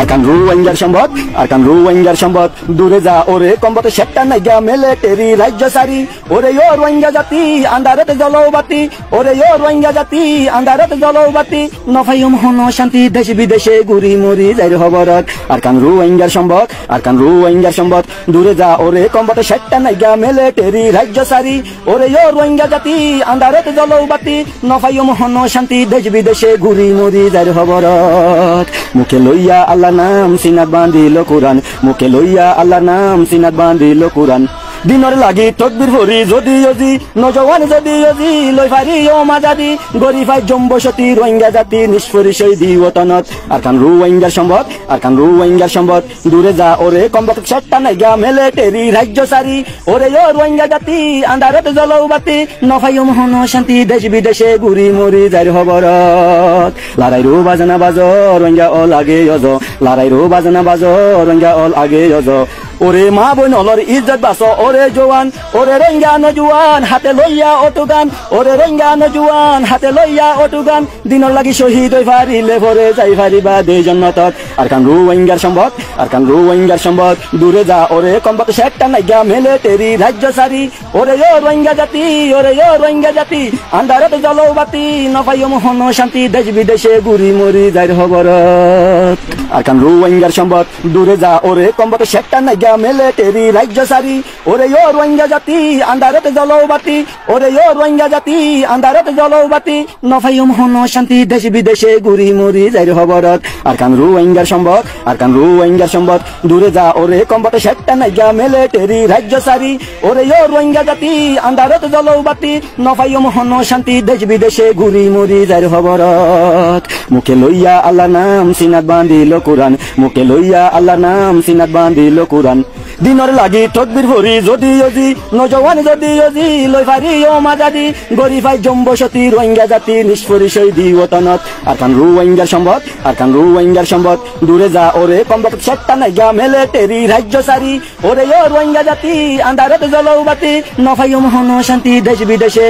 আরকান রোহিঙ্গার সম্পদ, আরকান রোহিঙ্গার সম্পদ, দূরে যা ওরে কম্বতে সেটা নাইগা মিলিটারি রাজ্য সারি। ওরে ও রোহিঙ্গা জাতি আন্ধারতে জলবাতি, ওরে ও রোহিঙ্গা জাতি আন্ধারতে জলবাতি, নফাইম হন শান্তি দেশ বিদেশে ঘুরি মরি যাইর খবরত। আরকান রোহিঙ্গার সম্পদ, আরকান রোহিঙ্গার সম্পদ, দূরে যা ওরে কম্বতে সেটা নাইগা মিলিটারি রাজ্য সারি। ওরে ও রোহিঙ্গা জাতি আন্ধারতে জলবাতি, নফাইম হন শান্তি দেশ বিদেশে ঘুরি মরি যাইর খবরত। মুখে লইয়া আল্লাহ নাম সিনাত বান্ধিল কোরআন, মুখে লইয়া আল্লাহ নাম সিনাত বান্ধিল কোরআন। দিনের লাগি তকবির ভরি যদি অজি, নজওয়ান যদি অজি লই ফারি ও মাজাদি, গরিফাই জম্বসতি রোহিঙ্গা জাতি নিষ্পরি শহীদি ওতনত। আরকান রোহিঙ্গার সম্পদ, আরকান রোহিঙ্গার সম্পদ, দূরে যা ওরে কম্বত সেটা নাইগা মিলিটারি রাজ্য সারি। ওরে ও রোহিঙ্গা জাতি আন্ধারতে জলবাতি, নফাইম হন শান্তি দেশ বিদেশে ঘুরি মরি যাইর খবরত। লড়াই রো বাজনা বাজো রোহিঙ্গা অল আগে অজ, লড়াই রো বাজনা বাজো রোহিঙ্গা অল আগে অজ। ওরে মা বোন অলর ইজ্জত বাঁচো ওরে জওয়ান, ওরে রোহিঙ্গা নজওয়ান হাতে লইয়া অটুগান, ওরে রোহিঙ্গা নজওয়ান হাতে লইয়া অটুগান, দিনের লাগি শহীদ হই ফারিলে ভরে যাই ফারিবা দে জন্নতত। আরকান রোহিঙ্গার সম্পদ, আরকান রোহিঙ্গার সম্পদ, দূরে যা ওরে কম্বত সেটা নাইগা মিলিটারি রাজ্য সারি। ওরে ও রোহিঙ্গা জাতি, ওরে ও রোহিঙ্গা জাতি আন্ধারতে জলবাতি, নফাইম হন শান্তি দেশ বিদেশে ঘুরি মরি যাইর খবরত। আরকান রোহিঙ্গার সম্পদ, দূরে যা ওরে কম্বত সেটা নাইগা মিলিটারি রাজ্য সারি। ওরে ও রোহিঙ্গা জাতি আন্ধারতে জলবাতি, ওরে ও রোহিঙ্গা জাতি আন্ধারতে জলবাতি, নফাইম হন শান্তি দেশ বিদেশে ঘুরি মরি যাইর খবরত। আরকান রোহিঙ্গার সম্পদ, আরকান রোহিঙ্গার সম্পদ, দূরে যা ওরে কম্বত সেটা নাইগা মিলিটারি রাজ্য সারি। ওরে ও রোহিঙ্গা জাতি আন্ধারতে জলবাতি, নফাইম হন শান্তি দেশ বিদেশে ঘুরি মরি যাইর খবরত। মুখে লইয়া আল্লাহ নাম সিনাত বান্ধিল কোরআন, মুখে লইয়া আল্লাহ নাম সিনাত বান্ধিল কোরআন। দিনের লাগি তকবির ভরি যদি অজি, নজওয়ান যদি অজি লই ফারি ও মাজাদি, গরিফাই জম্বসতি রোহিঙ্গা জাতি নিষ্পরি শহীদি ওতনত। আরকান রোহিঙ্গার সম্পদ, আরকান রোহিঙ্গার সম্পদ, দূরে যা ওরে কম্বত সেটা নাইগা মিলিটারি রাজ্য সারি। ওরে ও রোহিঙ্গা জাতি আন্ধারতে জলবাতি, নফাইম হন শান্তি দেশ বিদেশে